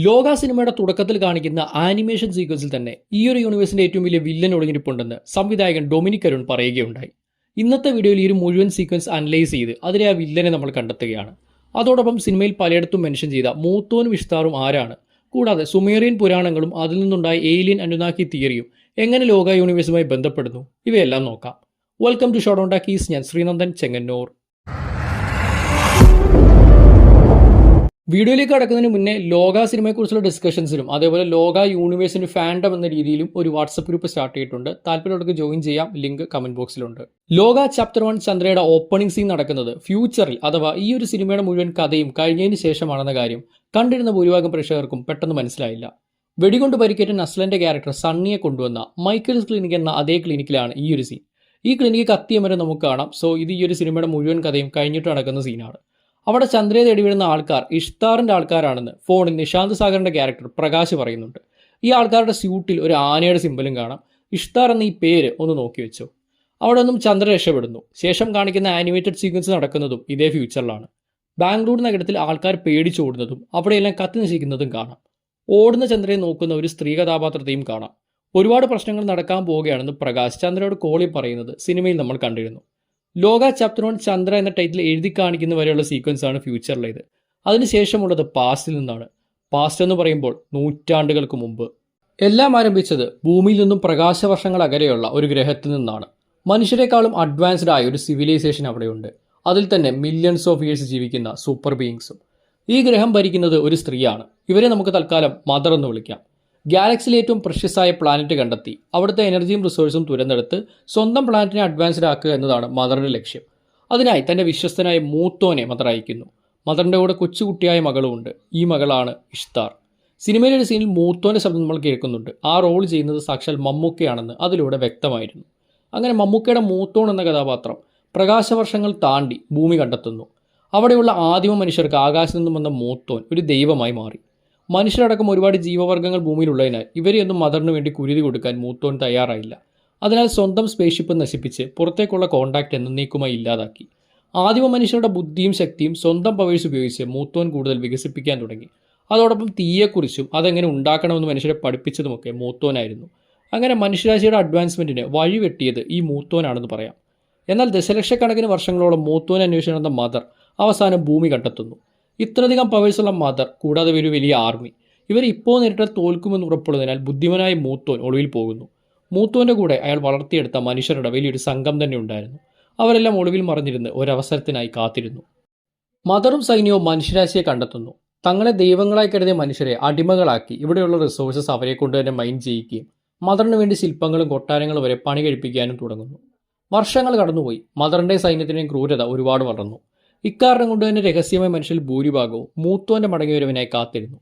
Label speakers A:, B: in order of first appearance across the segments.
A: ലോക സിനിമയുടെ തുടക്കത്തിൽ കാണിക്കുന്ന ആനിമേഷൻ സീക്വൻസിൽ തന്നെ ഈ ഒരു യൂണിവേഴ്സിന്റെ ഏറ്റവും വലിയ വില്ലൻ ഒളിഞ്ഞിരിപ്പുണ്ടെന്ന് സംവിധായകൻ ഡൊമിനിക് അരുൺ പറയുകയുണ്ടായി. ഇന്നത്തെ വീഡിയോയിൽ ഈ ഒരു മുഴുവൻ സീക്വൻസ് അനലൈസ് ചെയ്ത് അതിലെ ആ വില്ലനെ നമ്മൾ കണ്ടെത്തുകയാണ്. അതോടൊപ്പം സിനിമയിൽ പലയിടത്തും മെൻഷൻ ചെയ്ത മൂത്തോനും ഇഷ്താറും ആരാണ്, കൂടാതെ സുമേറിയൻ പുരാണങ്ങളും അതിൽ നിന്നുണ്ടായ ഏലിയൻ അനുനാക്കി തിയറിയും എങ്ങനെ ലോക യൂണിവേഴ്സുമായി ബന്ധപ്പെടുന്നു, ഇവയെല്ലാം നോക്കാം. Welcome to shot on talkies. ഞാൻ ശ്രീനന്ദൻ ചെങ്ങന്നൂർ. വീഡിയോയിലേക്ക് കടക്കുന്നതിന് മുന്നേ ലോക സിനിമയെക്കുറിച്ചുള്ള ഡിസ്കഷൻസിലും അതേപോലെ ലോക യൂണിവേഴ്സിന്റെ ഫാൻഡം എന്ന രീതിയിലും ഒരു വാട്സപ്പ് ഗ്രൂപ്പ് സ്റ്റാർട്ട് ചെയ്തിട്ടുണ്ട്. താല്പര്യമുള്ളവർക്ക് ജോയിൻ ചെയ്യാം. ലിങ്ക് കമന്റ് ബോക്സിലുണ്ട്. ലോക ചാപ്റ്റർ 1 ചന്ദ്രയുടെ ഓപ്പണിംഗ് സീൻ നടക്കുന്നത് ഫ്യൂച്ചറിൽ അഥവാ ഈ ഒരു സിനിമയുടെ മുഴുവൻ കഥയും കഴിഞ്ഞതിന് ശേഷമാണെന്ന കാര്യം കണ്ടിരുന്ന ഭൂരിഭാഗം പ്രേക്ഷകർക്കും പെട്ടെന്ന് മനസ്സിലായില്ല. വെടികൊണ്ട് പരിക്കേറ്റ നസ്ലന്റെ ക്യാരക്ടർ സണ്ണിയെ കൊണ്ടുവന്ന മൈക്കിൾസ് ക്ലിനിക് എന്ന അതേ ക്ലിനിക്കിലാണ് ഈ ഒരു സീൻ. ഈ ക്ലിനിക്ക് കത്തിയ വരെ നമുക്ക് കാണാം. സോ ഇത് ഈ ഒരു സിനിമയുടെ മുഴുവൻ കഥയും കഴിഞ്ഞിട്ട് നടക്കുന്ന സീനാണ്. അവിടെ ചന്ദ്രയെ തേടി വീഴുന്ന ആൾക്കാർ ഇഷ്താറിന്റെ ആൾക്കാരാണെന്ന് ഫോണിൽ നിശാന്ത് സാഗറിന്റെ ക്യാരക്ടർ പ്രകാശ് പറയുന്നുണ്ട്. ഈ ആൾക്കാരുടെ സ്യൂട്ടിൽ ഒരു ആനയുടെ സിമ്പലും കാണാം. ഇഷ്താർ എന്ന ഈ പേര് ഒന്ന് നോക്കി വെച്ചോ. അവിടെ നിന്നും ചന്ദ്ര രക്ഷപ്പെടുന്നു. ശേഷം കാണിക്കുന്ന ആനിമേറ്റഡ് സീക്വൻസ് നടക്കുന്നതും ഇതേ ഫ്യൂച്ചറിലാണ്. ബാംഗ്ലൂർ നഗരത്തിൽ ആൾക്കാർ പേടിച്ചോടുന്നതും അവിടെയെല്ലാം കത്തി നശിക്കുന്നതും കാണാം. ഓടുന്ന ചന്ദ്രയെ നോക്കുന്ന ഒരു സ്ത്രീ കഥാപാത്രത്തെയും കാണാം. ഒരുപാട് പ്രശ്നങ്ങൾ നടക്കാൻ പോവുകയാണെന്ന് പ്രകാശ് ചന്ദ്രയോട് കോളിൽ പറയുന്നത് സിനിമയിൽ നമ്മൾ കണ്ടിരുന്നു. ലോക ചാപ്റ്റർ 1 ചന്ദ്ര എന്ന ടൈറ്റിൽ എഴുതി കാണിക്കുന്ന വരെയുള്ള സീക്വൻസ് ആണ് ഫ്യൂച്ചറിലേത്. അതിനുശേഷമുള്ളത് പാസ്റ്റിൽ നിന്നാണ്. പാസ്റ്റ് എന്ന് പറയുമ്പോൾ നൂറ്റാണ്ടുകൾക്ക് മുമ്പ്. എല്ലാം ആരംഭിച്ചത് ഭൂമിയിൽ നിന്നും പ്രകാശവർഷങ്ങൾ അകലെയുള്ള ഒരു ഗ്രഹത്തിൽ നിന്നാണ്. മനുഷ്യരെക്കാളും അഡ്വാൻസ്ഡ് ആയ ഒരു സിവിലൈസേഷൻ അവിടെയുണ്ട്. അതിൽ തന്നെ മില്യൺസ് ഓഫ് ഇയേഴ്സ് ജീവിക്കുന്ന സൂപ്പർ ബീയിങ്സും. ഈ ഗ്രഹം ഭരിക്കുന്നത് ഒരു സ്ത്രീയാണ്. ഇവരെ നമുക്ക് തൽക്കാലം മദർ എന്ന് വിളിക്കാം. ഗാലക്സിയിലെ ഏറ്റവും പ്രഷ്യസായ പ്ലാനറ്റ് കണ്ടെത്തി അവിടുത്തെ എനർജിയും റിസോഴ്സും തുരന്നെടുത്ത് സ്വന്തം പ്ലാനറ്റിനെ അഡ്വാൻസ്ഡ് ആക്കുക എന്നതാണ് മദറിന്റെ ലക്ഷ്യം. അതിനായി തന്റെ വിശ്വസ്തനായ മൂത്തോനെ മദർ അയക്കുന്നു. മദറിന്റെ കൂടെ കൊച്ചുകുട്ടിയായ മകളുമുണ്ട്. ഈ മകളാണ് ഇഷ്താർ. സിനിമയിലെ ഒരു സീനിൽ മൂത്തോന്റെ ശബ്ദം നമ്മൾ കേൾക്കുന്നുണ്ട്. ആ റോൾ ചെയ്യുന്നത് സാക്ഷാൽ മമ്മൂക്കയാണെന്ന് അതിലൂടെ വ്യക്തമായിരുന്നു. അങ്ങനെ മമ്മൂക്കയുടെ മൂത്തോൺ എന്ന കഥാപാത്രം പ്രകാശവർഷങ്ങൾ താണ്ടി ഭൂമി കണ്ടെത്തുന്നു. അവിടെയുള്ള ആദിമ മനുഷ്യർക്ക് ആകാശത്തു നിന്നും വന്ന മൂത്തോൻ ഒരു ദൈവമായി മാറി. മനുഷ്യരടക്കം ഒരുപാട് ജീവവർഗ്ഗങ്ങൾ ഭൂമിയിലുള്ളതിനാൽ ഇവരെയൊന്നും മദറിന് വേണ്ടി കുരുതി കൊടുക്കാൻ മൂത്തോൻ തയ്യാറായില്ല. അതിനാൽ സ്വന്തം സ്പേസ്ഷിപ്പ് നശിപ്പിച്ച് പുറത്തേക്കുള്ള കോണ്ടാക്ട് എന്നേക്കുമായി ഇല്ലാതാക്കി. ആദിമ മനുഷ്യരുടെ ബുദ്ധിയും ശക്തിയും സ്വന്തം പവേഴ്സ് ഉപയോഗിച്ച് മൂത്തോൻ കൂടുതൽ വികസിപ്പിക്കാൻ തുടങ്ങി. അതോടൊപ്പം തീയെക്കുറിച്ചും അതെങ്ങനെ ഉണ്ടാക്കണമെന്ന് മനുഷ്യരെ പഠിപ്പിച്ചതുമൊക്കെ മൂത്തോനായിരുന്നു. അങ്ങനെ മനുഷ്യരാശിയുടെ അഡ്വാൻസ്മെന്റിന് വഴിവെട്ടിയത് ഈ മൂത്തോനാണെന്ന് പറയാം. എന്നാൽ ദശലക്ഷക്കണക്കിന് വർഷങ്ങളോളം മൂത്തോൻ അന്വേഷണം നടന്ന മദർ അവസാനം ഭൂമി കണ്ടെത്തുന്നു. ഇത്രയധികം പവേഴ്സുള്ള മദർ കൂടാതെ ഒരു വലിയ ആർമി. ഇവർ ഇപ്പോൾ നേരിട്ടാൽ തോൽക്കുമെന്ന് ഉറപ്പുള്ളതിനാൽ ബുദ്ധിമാനായ മൂത്തോൻ ഒളിവിൽ പോകുന്നു. മൂത്തോന്റെ കൂടെ അയാൾ വളർത്തിയെടുത്ത മനുഷ്യരുടെ വലിയൊരു സംഘം തന്നെ ഉണ്ടായിരുന്നു. അവരെല്ലാം ഒളിവിൽ മറിഞ്ഞിരുന്ന് ഒരവസരത്തിനായി കാത്തിരുന്നു. മദറും സൈന്യവും മനുഷ്യരാശിയെ കണ്ടെത്തുന്നു. തങ്ങളെ ദൈവങ്ങളായി കരുതിയ മനുഷ്യരെ അടിമകളാക്കി ഇവിടെയുള്ള റിസോഴ്സസ് അവരെ കൊണ്ട് തന്നെ മൈൻ ചെയ്യിക്കുകയും മദറിന് വേണ്ടി ശില്പങ്ങളും കൊട്ടാരങ്ങളും വരെ പണി കഴിപ്പിക്കാനും തുടങ്ങുന്നു. വർഷങ്ങൾ കടന്നുപോയി. മദറിന്റെ സൈന്യത്തിന്റെയും ക്രൂരത ഒരുപാട് വളർന്നു. ഇക്കാരണം കൊണ്ട് തന്നെ രഹസ്യമായ മനുഷ്യരിൽ ഭൂരിഭാഗവും മൂത്തോന്റെ മടങ്ങിവരവിനായി കാത്തിരുന്നു.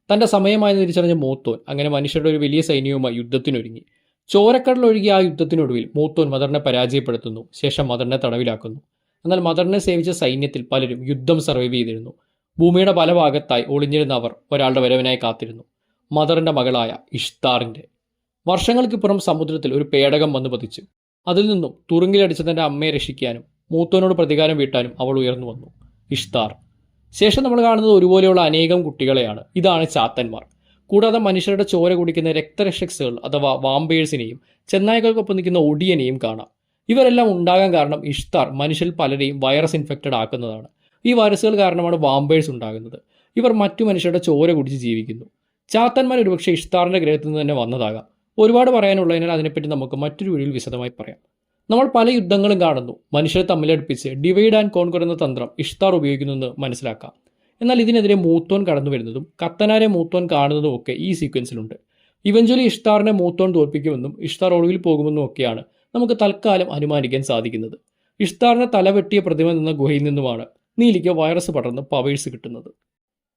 A: തന്റെ സമയമായെന്ന് തിരിച്ചറിഞ്ഞ മൂത്തോൻ അങ്ങനെ മനുഷ്യരുടെ ഒരു വലിയ സൈന്യവുമായി യുദ്ധത്തിനൊരുങ്ങി. ചോരക്കടലൊഴുകിയ ആ യുദ്ധത്തിനൊടുവിൽ മൂത്തോൻ മദറിനെ പരാജയപ്പെടുത്തുന്നു. ശേഷം മദറിനെ തടവിലാക്കുന്നു. എന്നാൽ മദറിനെ സേവിച്ച സൈന്യത്തിൽ പലരും യുദ്ധം സർവൈവ് ചെയ്തിരുന്നു. ഭൂമിയുടെ പല ഭാഗത്തായി ഒളിഞ്ഞിരുന്ന അവർ ഒരാളുടെ വരവിനായി കാത്തിരുന്നു. മദറിന്റെ മകളായ ഇഷ്താറിന്റെ. വർഷങ്ങൾക്കിപ്പുറം സമുദ്രത്തിൽ ഒരു പേടകം വന്നു പതിച്ചു. അതിൽ നിന്നും തുറുങ്കിലടിച്ച തന്റെ അമ്മയെ രക്ഷിക്കാനും മൂത്തോനോട് പ്രതികാരം വീട്ടാനും അവൾ ഉയർന്നു വന്നു. ഇഷ്താർ. ശേഷം നമ്മൾ കാണുന്നത് ഒരുപോലെയുള്ള അനേകം കുട്ടികളെയാണ്. ഇതാണ് ചാത്തന്മാർ. കൂടാതെ മനുഷ്യരുടെ ചോര കുടിക്കുന്ന രക്തരക്ഷക്സുകൾ അഥവാ വാമ്പേഴ്സിനെയും ചെന്നായ്ക്കൾക്കൊപ്പം നിൽക്കുന്ന ഒടിയനെയും കാണാം. ഇവരെല്ലാം ഉണ്ടാകാൻ കാരണം ഇഷ്താർ മനുഷ്യരിൽ പലരെയും വൈറസ് ഇൻഫെക്റ്റഡ് ആക്കുന്നതാണ്. ഈ വൈറസുകൾ കാരണമാണ് വാമ്പേഴ്സ് ഉണ്ടാകുന്നത്. ഇവർ മറ്റു മനുഷ്യരുടെ ചോര കുടിച്ച് ജീവിക്കുന്നു. ചാത്തന്മാർ ഒരുപക്ഷെ ഇഷ്താറിന്റെ ഗ്രഹത്തിൽ നിന്ന് തന്നെ വന്നതാകാം. ഒരുപാട് പറയാനുള്ളതിനാൽ അതിനെപ്പറ്റി നമുക്ക് മറ്റൊരു വീഡിയോയിൽ വിശദമായി പറയാം. നമ്മൾ പല യുദ്ധങ്ങളും കാണുന്നു. മനുഷ്യരെ തമ്മിലടുപ്പിച്ച് ഡിവൈഡ് ആൻഡ് കോൺക്വർ എന്ന തന്ത്രം ഇഷ്താർ ഉപയോഗിക്കുന്നുവെന്ന് മനസ്സിലാക്കാം. എന്നാൽ ഇതിനെതിരെ മൂത്തോൻ കടന്നു വരുന്നതും കത്തനാരെ മൂത്തോൻ കാണുന്നതും ഒക്കെ ഈ സീക്വൻസിലുണ്ട്. ഇവഞ്ച്വലി ഇഷ്താറിനെ മൂത്തോൻ തോൽപ്പിക്കുമെന്നും ഇഷ്താർ ഒളിവിൽ പോകുമെന്നും ഒക്കെയാണ് നമുക്ക് തൽക്കാലം അനുമാനിക്കാൻ സാധിക്കുന്നത്. ഇഷ്താറിന്റെ തലവെട്ടിയ പ്രതിമ നിന്ന ഗുഹയിൽ നിന്നുമാണ് നീലിക്ക് വൈറസ് പടർന്ന് പവേഴ്സ് കിട്ടുന്നത്.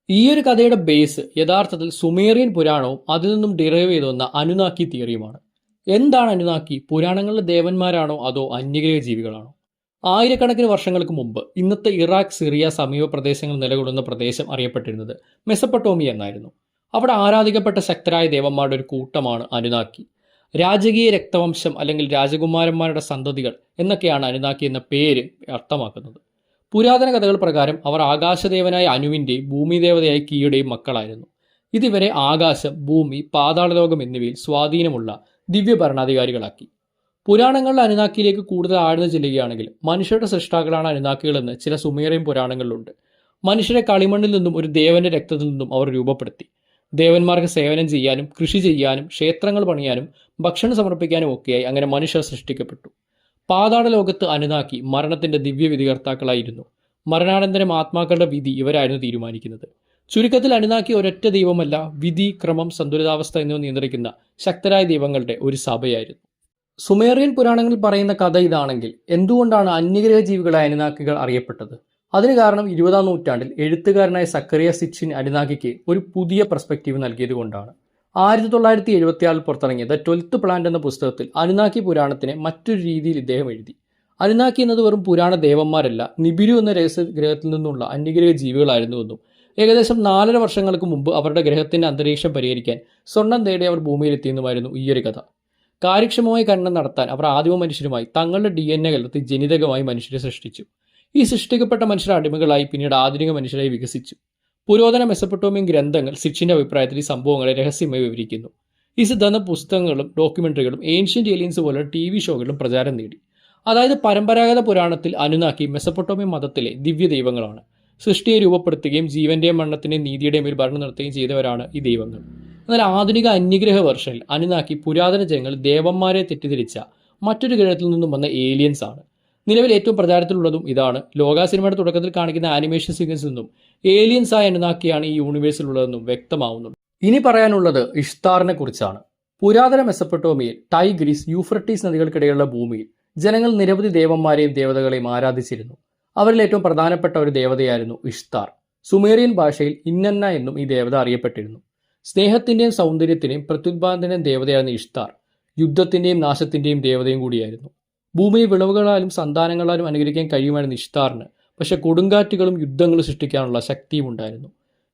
A: ഈ ഒരു കഥയുടെ ബേസ് യഥാർത്ഥത്തിൽ സുമേറിയൻ പുരാണവും അതിൽ നിന്നും ഡിറൈവ് ചെയ്തു വന്ന അനുനാക്കി തിയറിയുമാണ്. എന്താണ് അനുനാക്കി? പുരാണങ്ങളിലെ ദേവന്മാരാണോ അതോ അന്യഗ്രഹ ജീവികളാണോ? ആയിരക്കണക്കിന് വർഷങ്ങൾക്ക് മുമ്പ് ഇന്നത്തെ ഇറാഖ്, സിറിയ സമീപ പ്രദേശങ്ങൾ നിലകൊള്ളുന്ന പ്രദേശം അറിയപ്പെട്ടിരുന്നത് മെസപ്പൊട്ടോമിയ എന്നായിരുന്നു. അവിടെ ആരാധിക്കപ്പെട്ട ശക്തരായ ദേവന്മാരുടെ ഒരു കൂട്ടമാണ് അനുനാക്കി. രാജകീയ രക്തവംശം അല്ലെങ്കിൽ രാജകുമാരന്മാരുടെ സന്തതികൾ എന്നൊക്കെയാണ് അനുനാക്കി എന്ന പേര് അർത്ഥമാക്കുന്നത്. പുരാതന കഥകൾ പ്രകാരം അവർ ആകാശദേവനായ അനുവിൻ്റെയും ഭൂമിദേവതയായ കീയുടെയും മക്കളായിരുന്നു. ഇതിവരെ ആകാശം, ഭൂമി, പാതാളലോകം എന്നിവയിൽ സ്വാധീനമുള്ള ദിവ്യ ഭരണാധികാരികളാക്കി. പുരാണങ്ങളുടെ അനുനാക്കിയിലേക്ക് കൂടുതൽ ആഴ്ന്നു ചെല്ലുകയാണെങ്കിൽ മനുഷ്യരുടെ സൃഷ്ടാക്കളാണ് അനുനാക്കികളെന്ന് ചില സുമേറിയൻ പുരാണങ്ങളിലുണ്ട്. മനുഷ്യരെ കളിമണ്ണിൽ നിന്നും ഒരു ദേവന്റെ രക്തത്തിൽ നിന്നും അവർ രൂപപ്പെടുത്തി. ദേവന്മാർക്ക് സേവനം ചെയ്യാനും കൃഷി ചെയ്യാനും ക്ഷേത്രങ്ങൾ പണിയാനും ഭക്ഷണം സമർപ്പിക്കാനും ഒക്കെയായി അങ്ങനെ മനുഷ്യർ സൃഷ്ടിക്കപ്പെട്ടു. പാതാള ലോകത്ത് അനുനാക്കി മരണത്തിന്റെ ദിവ്യ വിധികർത്താക്കളായിരുന്നു. മരണാനന്തരം ആത്മാക്കളുടെ വിധി ഇവരായിരുന്നു തീരുമാനിക്കുന്നത്. ചുരുക്കത്തിൽ അനുനാക്കി ഒരൊറ്റ ദൈവമല്ല, വിധി, ക്രമം, സന്തുലിതാവസ്ഥ എന്നിവ നിയന്ത്രിക്കുന്ന ശക്തരായ ദൈവങ്ങളുടെ ഒരു സഭയായിരുന്നു. സുമേറിയൻ പുരാണങ്ങളിൽ പറയുന്ന കഥ ഇതാണെങ്കിൽ എന്തുകൊണ്ടാണ് അന്യഗ്രഹ ജീവികളായ അനുനാക്കികൾ അറിയപ്പെട്ടത്? അതിന് കാരണം 20-ാം നൂറ്റാണ്ടിൽ എഴുത്തുകാരനായ സക്കറിയ സിച്ചിൻ അനുനാക്കിക്ക് ഒരു പുതിയ പെർസ്പെക്റ്റീവ് നൽകിയത് കൊണ്ടാണ്. 1976 പുറത്തിറങ്ങിയ ദ 12th പ്ലാന്റ് എന്ന പുസ്തകത്തിൽ അനുനാക്കി പുരാണത്തിനെ മറ്റൊരു രീതിയിൽ ഇദ്ദേഹം എഴുതി. അനുനാക്കി എന്നത് വെറും പുരാണ ദേവന്മാരല്ല, നിബിരു എന്ന രഹസ്യഗ്രഹത്തിൽ നിന്നുള്ള അന്യഗ്രഹ ജീവികളായിരുന്നുവെന്നും ഏകദേശം 4.5 വർഷങ്ങൾക്ക് മുമ്പ് അവരുടെ ഗ്രഹത്തിന്റെ അന്തരീക്ഷം പരിഹരിക്കാൻ സ്വർണം തേടി അവർ ഭൂമിയിലെത്തിയെന്നുമായിരുന്നു ഈയൊരു കഥ. കാര്യക്ഷമമായി ഖനനം നടത്താൻ അവർ ആദിമ മനുഷ്യരുമായി തങ്ങളുടെ DNA കലർത്തി ജനിതകമായി മനുഷ്യരെ സൃഷ്ടിച്ചു. ഈ സൃഷ്ടിക്കപ്പെട്ട മനുഷ്യരുടെ അടിമകളായി പിന്നീട് ആധുനിക മനുഷ്യരായി വികസിച്ചു. പുരാതന മെസപ്പൊട്ടോമിയൻ ഗ്രന്ഥങ്ങൾ സിച്ചിന്റെ അഭിപ്രായത്തിൽ ഈ സംഭവങ്ങളെ രഹസ്യമായി വിവരിക്കുന്നു. ഈ സിദ്ധാന്ത പുസ്തകങ്ങളും ഡോക്യുമെന്ററികളും ഏൻഷ്യന്റ് ഏലിയൻസ് പോലുള്ള TV ഷോകളും പ്രചാരം നേടി. അതായത് പരമ്പരാഗത പുരാണത്തിൽ അനുനാക്കി മെസപ്പൊട്ടോമിയൻ മതത്തിലെ ദിവ്യ ദൈവങ്ങളാണ്. സൃഷ്ടിയെ രൂപപ്പെടുത്തുകയും ജീവന്റെയും മരണത്തിന്റെയും നീതിയുടെയും മേൽ ഭരണം നടത്തുകയും ചെയ്തവരാണ് ഈ ദൈവങ്ങൾ. എന്നാൽ ആധുനിക അന്യഗ്രഹ വെർഷനിൽ അനുനാക്കി പുരാതന ജനങ്ങൾ ദേവന്മാരെ തെറ്റിദ്ധരിച്ച മറ്റൊരു ഗ്രഹത്തിൽ നിന്നും വന്ന ഏലിയൻസ് ആണ്. നിലവിൽ ഏറ്റവും പ്രചാരത്തിലുള്ളതും ഇതാണ്. ലോക സിനിമയുടെ തുടക്കത്തിൽ കാണിക്കുന്ന ആനിമേഷൻ സീക്വൻസിൽ നിന്നും ഏലിയൻസ് ആയ അനുനാക്കിയാണ് ഈ യൂണിവേഴ്സിലുള്ളതെന്നും വ്യക്തമാവുന്നുണ്ട്. ഇനി പറയാനുള്ളത് ഇഷ്താറിനെ കുറിച്ചാണ്. പുരാതന മെസപ്പൊട്ടോമിയയിൽ ടൈഗ്രീസ്, യൂഫ്രട്ടീസ് നദികൾക്കിടയിലുള്ള ഭൂമിയിൽ ജനങ്ങൾ നിരവധി ദേവന്മാരെയും ദേവതകളെയും ആരാധിച്ചിരുന്നു. അവരിൽ ഏറ്റവും പ്രധാനപ്പെട്ട ഒരു ദേവതയായിരുന്നു ഇഷ്താർ. സുമേറിയൻ ഭാഷയിൽ ഇന്നന്ന എന്നും ഈ ദേവത അറിയപ്പെട്ടിരുന്നു. സ്നേഹത്തിന്റെയും സൗന്ദര്യത്തിന്റെയും പ്രത്യുത്പാദനത്തിന്റെയും ദേവതയായിരുന്നു ഇഷ്താർ. യുദ്ധത്തിന്റെയും നാശത്തിന്റെയും ദേവതയും കൂടിയായിരുന്നു. ഭൂമിയെ വിളവുകളാലും സന്താനങ്ങളാലും അനുഗ്രഹിക്കാൻ കഴിയുമായിരുന്നു ഇഷ്താറിന്. പക്ഷെ കൊടുങ്കാറ്റുകളും യുദ്ധങ്ങളും സൃഷ്ടിക്കാനുള്ള ശക്തിയും ഉണ്ടായിരുന്നു.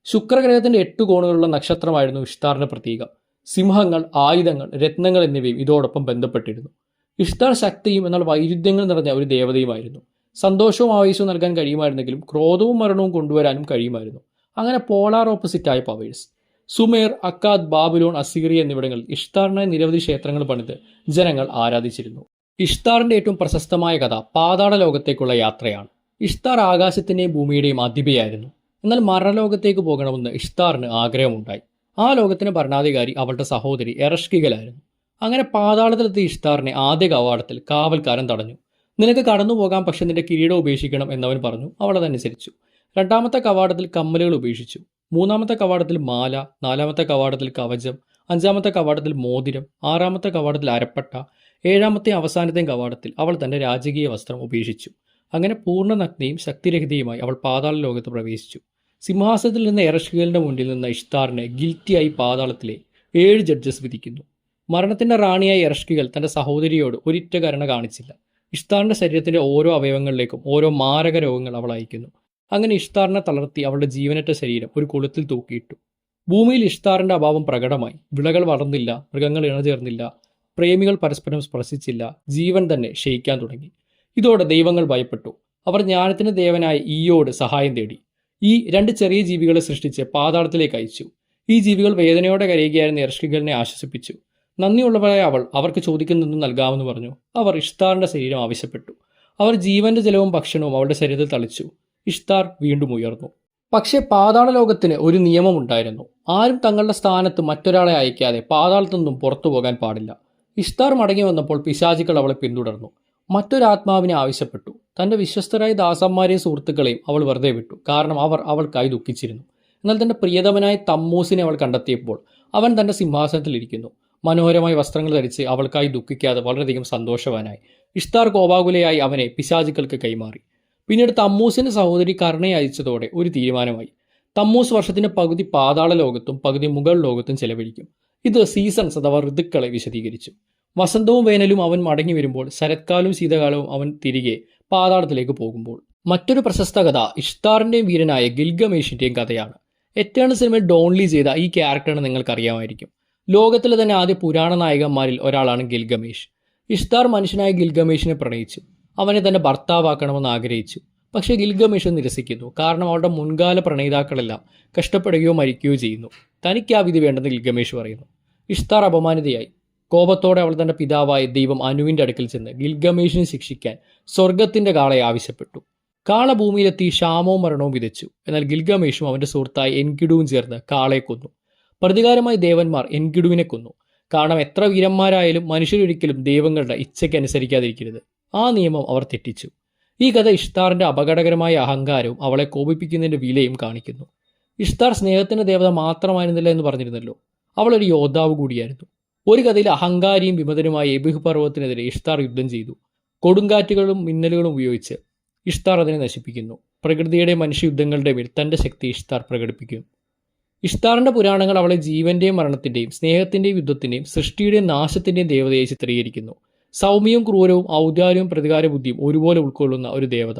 A: ശുക്രഗ്രഹത്തിന്റെ 8 കോണുകളുള്ള നക്ഷത്രമായിരുന്നു ഇഷ്താറിന്റെ പ്രതീകം. സിംഹങ്ങൾ, ആയുധങ്ങൾ, രത്നങ്ങൾ എന്നിവയും ഇതോടൊപ്പം ബന്ധപ്പെട്ടിരുന്നു. ഇഷ്താർ ശക്തിയും എന്നാൽ വൈരുദ്ധ്യങ്ങൾ നിറഞ്ഞ ഒരു ദേവതയുമായിരുന്നു. സന്തോഷവും ആവേശവും നൽകാൻ കഴിയുമായിരുന്നെങ്കിലും ക്രോധവും മരണവും കൊണ്ടുവരാനും കഴിയുമായിരുന്നു. അങ്ങനെ പോളാർ ഓപ്പോസിറ്റായ powers. Sumer, Akkad, Babylon, Assyria എന്നിവിടങ്ങളിൽ ഇഷ്താറിനായി നിരവധി ക്ഷേത്രങ്ങൾ പണിത് ജനങ്ങൾ ആരാധിച്ചിരുന്നു. ഇഷ്താറിന്റെ ഏറ്റവും പ്രശസ്തമായ കഥ പാതാള ലോകത്തേക്കുള്ള യാത്രയാണ്. ഇഷ്താർ ആകാശത്തിന്റെയും ഭൂമിയുടെയും അധിപയായിരുന്നു. എന്നാൽ മരണലോകത്തേക്ക് പോകണമെന്ന് ഇഷ്താറിന് ആഗ്രഹമുണ്ടായി. ആ ലോകത്തിന്റെ ഭരണാധികാരി അവളുടെ സഹോദരി എറഷ്കിഗലായിരുന്നു. അങ്ങനെ പാതാളത്തിലെത്തിയ ഇഷ്താറിനെ ആദ്യ കവാടത്തിൽ കാവൽക്കാരൻ തടഞ്ഞു. നിനക്ക് കടന്നു പോകാം, പക്ഷെ നിന്റെ കിരീടം ഉപേക്ഷിക്കണം എന്നവൻ പറഞ്ഞു. അവൾ അതനുസരിച്ചു. 2ാമത്തെ കവാടത്തിൽ കമ്മലുകൾ ഉപേക്ഷിച്ചു. 3ാമത്തെ കവാടത്തിൽ മാല, 4ാമത്തെ കവാടത്തിൽ കവചം, 5ാമത്തെ കവാടത്തിൽ മോതിരം, 6ാമത്തെ കവാടത്തിൽ അരപ്പട്ട, 7ാമത്തെയും അവസാനത്തെയും കവാടത്തിൽ അവൾ തന്റെ രാജകീയ വസ്ത്രം ഉപേക്ഷിച്ചു. അങ്ങനെ പൂർണ്ണ നഗ്നയും ശക്തിരഹിതയുമായി അവൾ പാതാള ലോകത്ത് പ്രവേശിച്ചു. സിംഹാസനത്തിൽ നിന്ന് എറഷ്കിഗലിന്റെ മുന്നിൽ നിന്ന ഇഷ്താറിനെ ഗിൽറ്റിയായി പാതാളത്തിലെ 7 ജഡ്ജസ് വിധിക്കുന്നു. മരണത്തിന്റെ റാണിയായ എറഷ്കിഗൽ തന്റെ സഹോദരിയോട് ഒരിറ്റ കരുണ കാണിച്ചില്ല. ഇഷ്താറിന്റെ ശരീരത്തിന്റെ ഓരോ അവയവങ്ങളിലേക്കും ഓരോ മാരക രോഗങ്ങൾ അവൾ അയക്കുന്നു. അങ്ങനെ ഇഷ്താറിനെ തളർത്തി അവളുടെ ജീവനറ്റ ശരീരം ഒരു കുളത്തിൽ തൂക്കിയിട്ടു. ഭൂമിയിൽ ഇഷ്താറിന്റെ അഭാവം പ്രകടമായി. വിളകൾ വളർന്നില്ല, മൃഗങ്ങൾ ഇണചേർന്നില്ല, പ്രേമികൾ പരസ്പരം സ്പർശിച്ചില്ല, ജീവൻ തന്നെ ക്ഷയിക്കാൻ തുടങ്ങി. ഇതോടെ ദൈവങ്ങൾ ഭയപ്പെട്ടു. അവർ ജ്ഞാനത്തിന്റെ ദേവനായ ഈയോട് സഹായം തേടി. ഈ 2 ചെറിയ ജീവികളെ സൃഷ്ടിച്ച് പാതാളത്തിലേക്ക് അയച്ചു. ഈ ജീവികൾ വേദനയോടെ കരയുകയായിരുന്ന എറഷ്കിഗലിനെ ആശ്വസിപ്പിച്ചു. നന്ദിയുള്ളവരായ അവൾ അവർക്ക് ചോദിക്കുന്നതെന്നും നൽകാമെന്ന് പറഞ്ഞു. അവർ ഇഷ്താറിന്റെ ശരീരം ആവശ്യപ്പെട്ടു. അവർ ജീവന്റെ ജലവും ഭക്ഷണവും അവളുടെ ശരീരത്തിൽ തളിച്ചു. ഇഷ്താർ വീണ്ടും ഉയർന്നു. പക്ഷേ പാതാള ലോകത്തിന് ഒരു നിയമമുണ്ടായിരുന്നു. ആരും തങ്ങളുടെ സ്ഥാനത്ത് മറ്റൊരാളെ അയക്കാതെ പാതാളത്തു നിന്നും പുറത്തു പോകാൻ പാടില്ല. ഇഷ്താർ മടങ്ങി വന്നപ്പോൾ പിശാചുക്കൾ അവളെ പിന്തുടർന്നു. മറ്റൊരാത്മാവിനെ ആവശ്യപ്പെട്ടു. തന്റെ വിശ്വസ്തരായ ദാസന്മാരെയും സുഹൃത്തുക്കളെയും അവൾ വെറുതെ വിട്ടു. കാരണം അവർ അവൾക്കായി ദുഃഖിച്ചിരുന്നു. എന്നാൽ തന്റെ പ്രിയതമനായ തമ്മൂസിനെ അവൾ കണ്ടെത്തിയപ്പോൾ അവൻ തന്റെ സിംഹാസനത്തിലിരിക്കുന്നു. മനോഹരമായ വസ്ത്രങ്ങൾ ധരിച്ച് അവൾക്കായി ദുഃഖിക്കാതെ വളരെയധികം സന്തോഷവാനായി. ഇഷ്താർ കോപാകുലയായി അവനെ പിശാചുക്കൾക്ക് കൈമാറി. പിന്നീട് തമ്മൂസിന്റെ സഹോദരി കർണയെ അയച്ചതോടെ ഒരു തീരുമാനമായി. തമ്മൂസ് വർഷത്തിന്റെ പകുതി പാതാള ലോകത്തും പകുതി മുകൾ ലോകത്തും ചെലവഴിക്കും. ഇത് സീസൺസ് അഥവാ ഋതുക്കളെ വിശദീകരിച്ചു. വസന്തവും വേനലും അവൻ മടങ്ങി വരുമ്പോൾ, ശരത്കാലവും ശീതകാലവും അവൻ തിരികെ പാതാളത്തിലേക്ക് പോകുമ്പോൾ. മറ്റൊരു പ്രശസ്ത കഥ ഇഷ്താറിന്റെയും വീരനായ ഗിൽഗമേഷിന്റെയും കഥയാണ്. എറ്റേണൽ സിനിമയിൽ ഡോൺലി ചെയ്ത ഈ ക്യാരക്ടറിനെ നിങ്ങൾക്കറിയാമായിരിക്കും. ലോകത്തിലെ തന്നെ ആദ്യ പുരാണ നായകന്മാരിൽ ഒരാളാണ് ഗിൽഗമേഷ്. ഇഷ്താർ മനുഷ്യനായ ഗിൽഗമേഷിനെ പ്രണയിച്ചു. അവനെ തന്റെ ഭർത്താവാക്കണമെന്ന് ആഗ്രഹിച്ചു. പക്ഷേ ഗിൽഗമേഷ് നിരസിക്കുന്നു. കാരണം അവളുടെ മുൻകാല പ്രണയിതാക്കളെല്ലാം കഷ്ടപ്പെടുകയോ മരിക്കുകയോ ചെയ്യുന്നു. തനിക്ക് ആ വിധി വേണ്ടെന്ന് ഗിൽഗമേഷ് പറയുന്നു. ഇഷ്താർ അപമാനിതയായി. കോപത്തോടെ അവൾ തന്റെ പിതാവായ ദൈവം അനുവിന്റെ അടുക്കൽ ചെന്ന് ഗിൽഗമേഷിനെ ശിക്ഷിക്കാൻ സ്വർഗത്തിന്റെ കാളയെ ആവശ്യപ്പെട്ടു. കാള ഭൂമിയിലെത്തി ക്ഷാമവും മരണവും വിതച്ചു. എന്നാൽ ഗിൽഗമേഷും അവന്റെ സുഹൃത്തായ എൻകിഡുവും ചേർന്ന് കാളയെ കൊന്നു. പ്രതികാരമായി ദേവന്മാർ എൻകിഡുവിനെ കൊന്നു. കാരണം എത്ര വീരന്മാരായാലും മനുഷ്യരൊരിക്കലും ദൈവങ്ങളുടെ ഇച്ഛയ്ക്ക് അനുസരിക്കാതിരിക്കരുത്. ആ നിയമം അവർ തെറ്റിച്ചു. ഈ കഥ ഇഷ്താറിന്റെ അപകടകരമായ അഹങ്കാരവും അവളെ കോപിപ്പിക്കുന്നതിന്റെ വിലയും കാണിക്കുന്നു. ഇഷ്താർ സ്നേഹത്തിന്റെ ദേവത മാത്രമായിരുന്നില്ല എന്ന് പറഞ്ഞിരുന്നല്ലോ. അവൾ ഒരു യോദ്ധാവ് കൂടിയായിരുന്നു. ഒരു കഥയിൽ അഹങ്കാരിയും വിമതനുമായ എബിഹ് പർവ്വതത്തിനെതിരെ ഇഷ്താർ യുദ്ധം ചെയ്തു. കൊടുങ്കാറ്റുകളും മിന്നലുകളും ഉപയോഗിച്ച് ഇഷ്താർ അതിനെ നശിപ്പിക്കുന്നു. പ്രകൃതിയുടെ മനുഷ്യയുദ്ധങ്ങളുടെ മേൽ തന്റെ ശക്തി ഇഷ്താർ പ്രകടിപ്പിക്കും. ഇഷ്താറിന്റെ പുരാണങ്ങൾ അവളെ ജീവന്റെയും മരണത്തിന്റെയും സ്നേഹത്തിന്റെയും യുദ്ധത്തിന്റെയും സൃഷ്ടിയുടെയും നാശത്തിന്റെയും ദേവതയെ ചിത്രീകരിക്കുന്നു. സൗമ്യവും ക്രൂരവും ഔദാര്യവും പ്രതികാര ബുദ്ധിയും ഒരുപോലെ ഉൾക്കൊള്ളുന്ന ഒരു ദേവത.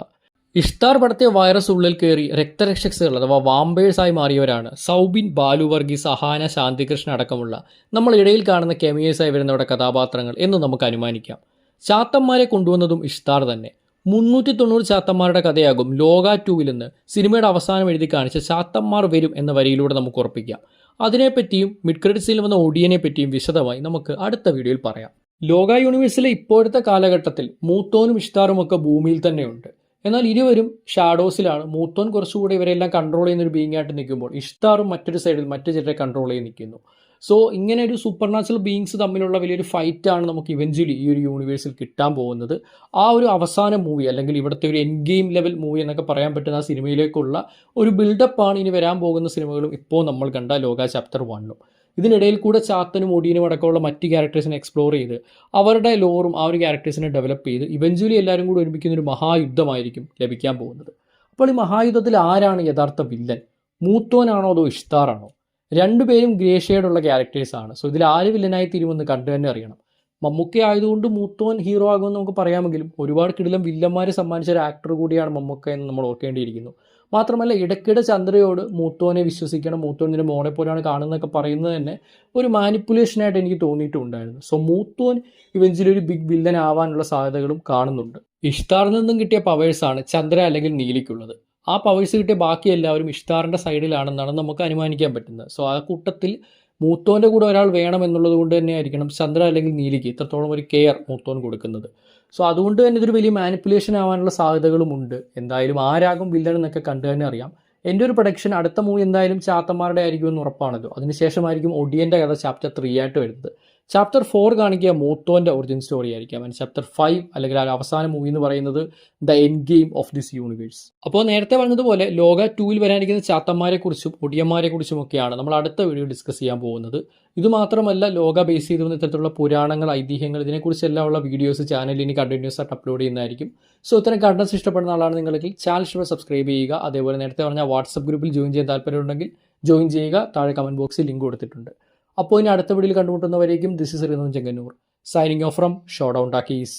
A: ഇഷ്താർ പടത്തെ വൈറസ് ഉള്ളിൽ കയറി രക്തരക്ഷസുകൾ അഥവാ വാമ്പേഴ്സായി മാറിയവരാണ് സൗബിൻ, ബാലു വർഗീസ്, അഹാന, ശാന്തികൃഷ്ണ അടക്കമുള്ള നമ്മൾ ഇടയിൽ കാണുന്ന കെമിയേഴ്സായി വരുന്നവരുടെ കഥാപാത്രങ്ങൾ എന്ന് നമുക്ക് അനുമാനിക്കാം. ചാത്തന്മാരെ കൊണ്ടുവന്നതും ഇഷ്താർ തന്നെ. 390 ചാത്തന്മാരുടെ കഥയാകും ലോക 2 നിന്ന് സിനിമയുടെ അവസാനം എഴുതി കാണിച്ച ചാത്തന്മാർ വരും എന്ന വരിയിലൂടെ നമുക്ക് ഉറപ്പിക്കാം. അതിനെപ്പറ്റിയും മിഡ് ക്രെഡിറ്റ്സിൽ വന്ന ഒടിയനെ പറ്റിയും വിശദമായി നമുക്ക് അടുത്ത വീഡിയോയിൽ പറയാം. ലോക യൂണിവേഴ്സിലെ ഇപ്പോഴത്തെ കാലഘട്ടത്തിൽ മൂത്തോനും ഇഷ്താറും ഒക്കെ ഭൂമിയിൽ തന്നെയുണ്ട്. എന്നാൽ ഇരുവരും ഷാഡോസിലാണ്. മൂത്തോൻ കുറച്ചുകൂടി ഇവരെല്ലാം കൺട്രോൾ ചെയ്യുന്ന ഒരു ബീങ് ആയിട്ട് നിൽക്കുമ്പോൾ ഇഷ്താറും മറ്റൊരു സൈഡിൽ മറ്റു ചിലരെ കൺട്രോൾ ചെയ്ത് നിൽക്കുന്നു. സോ ഇങ്ങനെ ഒരു സൂപ്പർ നാച്ചുറൽ ബീങ്സ് തമ്മിലുള്ള വലിയൊരു ഫൈറ്റാണ് നമുക്ക് ഇവഞ്ച്വലി ഈ ഒരു യൂണിവേഴ്സിൽ കിട്ടാൻ പോകുന്നത്. ആ ഒരു അവസാന മൂവി അല്ലെങ്കിൽ ഇവിടുത്തെ ഒരു എൻഡ് ഗെയിം ലെവൽ മൂവി എന്നൊക്കെ പറയാൻ പറ്റുന്ന ആ സിനിമയിലേക്കുള്ള ഒരു ബിൽഡപ്പാണ് ഇനി വരാൻ പോകുന്ന സിനിമകളും ഇപ്പോൾ നമ്മൾ കണ്ട ലോക ചാപ്റ്റർ 1. ഇതിനിടയിൽ കൂടെ ചാത്തനും ഒടിയനും അടക്കമുള്ള മറ്റ് ക്യാരക്ടേഴ്സിനെ എക്സ്പ്ലോർ ചെയ്ത് അവരുടെ ലോറും ആ ഒരു ക്യാരക്ടേഴ്സിനെ ഡെവലപ്പ് ചെയ്ത് ഇവഞ്ച്വലി എല്ലാവരും കൂടി ഒരുമിക്കുന്ന ഒരു മഹായുദ്ധമായിരിക്കും ലഭിക്കാൻ പോകുന്നത്. അപ്പോൾ ഈ മഹായുദ്ധത്തിൽ ആരാണ് യഥാർത്ഥ വില്ലൻ? മൂത്തോനാണോ അതോ ഇഷ്താറാണോ? രണ്ടുപേരും ഗ്രേ ഷെയ്ഡുള്ള ക്യാരക്ടേഴ്സാണ്. സോ ഇതിൽ ആര് വില്ലനായി തീരുമെന്ന് കണ്ടു തന്നെ അറിയണം. മമ്മൂക്ക ആയതുകൊണ്ട് മൂത്തോൻ ഹീറോ ആകുമെന്ന് നമുക്ക് പറയാമെങ്കിലും ഒരുപാട് കിടിലം വില്ലന്മാരെ സമ്മാനിച്ച ഒരു ആക്ടർ കൂടിയാണ് മമ്മൂക്ക എന്ന് നമ്മൾ ഓർക്കേണ്ടിയിരിക്കുന്നു. മാത്രമല്ല ഇടയ്ക്കിടെ ചന്ദ്രയോട് മൂത്തോനെ വിശ്വസിക്കണം, മൂത്തോനിൻ്റെ മോനെ പോലെയാണ് കാണുന്നതൊക്കെ പറയുന്നത് തന്നെ ഒരു മാനിപ്പുലേഷനായിട്ട് എനിക്ക് തോന്നിയിട്ടുണ്ടായിരുന്നു. സോ മൂത്തോൻ ഇവഞ്ച്വലി ഒരു ബിഗ് വില്ലൻ ആവാനുള്ള സാധ്യതകളും കാണുന്നുണ്ട്. ഇഷ്താറിൽ നിന്നും കിട്ടിയ പവേഴ്സാണ് ചന്ദ്ര അല്ലെങ്കിൽ നീലിക്കുള്ളത്. ആ പവേഴ്സ് കിട്ടിയ ബാക്കി എല്ലാവരും ഇഷ്താറിൻ്റെ സൈഡിലാണെന്നാണ് നമുക്ക് അനുമാനിക്കാൻ പറ്റുന്നത്. സോ ആ കൂട്ടത്തിൽ മൂത്തോൻ്റെ കൂടെ ഒരാൾ വേണം എന്നുള്ളത് കൊണ്ട് തന്നെ ആയിരിക്കണം ചന്ദ്ര അല്ലെങ്കിൽ നീലിക്ക് ഇത്രത്തോളം ഒരു കെയർ മൂത്തോൻ കൊടുക്കുന്നത്. സോ അതുകൊണ്ട് തന്നെ ഇതൊരു വലിയ മാനിപ്പുലേഷൻ ആവാനുള്ള സാധ്യതകളുമുണ്ട്. എന്തായാലും ആരാകും വില്ലൻ എന്നൊക്കെ കണ്ടു തന്നെ അറിയാം. എൻ്റെ ഒരു പ്രൊഡക്ഷൻ അടുത്ത മൂവി എന്തായാലും ചാത്തന്മാരുടെ ആയിരിക്കുമെന്ന് ഉറപ്പാണല്ലോ. അതിനുശേഷമായിരിക്കും ഒടിയൻ്റെ കഥ ചാപ്റ്റർ 3 ആയിട്ട് വരുന്നത്. ചാപ്റ്റർ 4 കാണിക്കുക മൂത്തോൻ്റെ ഒറിജിൻ സ്റ്റോറി ആയിരിക്കാം. ആൻഡ് ചാപ്റ്റർ 5 അല്ലെങ്കിൽ ആ അവസാന മൂവി എന്ന് പറയുന്നത് the end game of this universe. അപ്പോൾ നേരത്തെ പറഞ്ഞതുപോലെ ലോക 2 വരാനിരിക്കുന്ന ചാത്തന്മാരെക്കുറിച്ചും ഒടിയന്മാരെക്കുറിച്ചും ഒക്കെയാണ് നമ്മൾ അടുത്ത വീഡിയോ ഡിസ്കസ് ചെയ്യാൻ പോകുന്നത്. ഇതുമാത്രമല്ല ലോക ബേസ് ചെയ്ത് വന്ന ഇത്തരത്തിലുള്ള പുരാണങ്ങൾ, ഐതിഹ്യങ്ങൾ ഇതിനെക്കുറിച്ചെല്ലാം ഉള്ള വീഡിയോസ് ചാനലിൽ ഇനി കണ്ടിന്യൂസ് ആയിട്ട് അപ്ലോഡ് ചെയ്യുന്നതായിരിക്കും. സോ ഇത്തരം കണ്ടൻസ് ഇഷ്ടപ്പെടുന്ന ആളാണ് നിങ്ങളെങ്കിൽ ചാനൽ സബ്സ്ക്രൈബ് ചെയ്യുക. അതേപോലെ നേരത്തെ പറഞ്ഞ വാട്സപ്പ് ഗ്രൂപ്പിൽ ജോയിൻ ചെയ്യാൻ താല്പര്യമുണ്ടെങ്കിൽ ജോയിൻ ചെയ്യുക. താഴെ കമൻറ്റ് ബോക്സിൽ ലിങ്ക് കൊടുത്തിട്ടുണ്ട്. അപ്പോൾ ഇനി അടുത്ത വീഡിയോയിൽ കണ്ടുമുട്ടുന്നവരേക്കും this is Rinon Chengannur signing off from showdown talkies.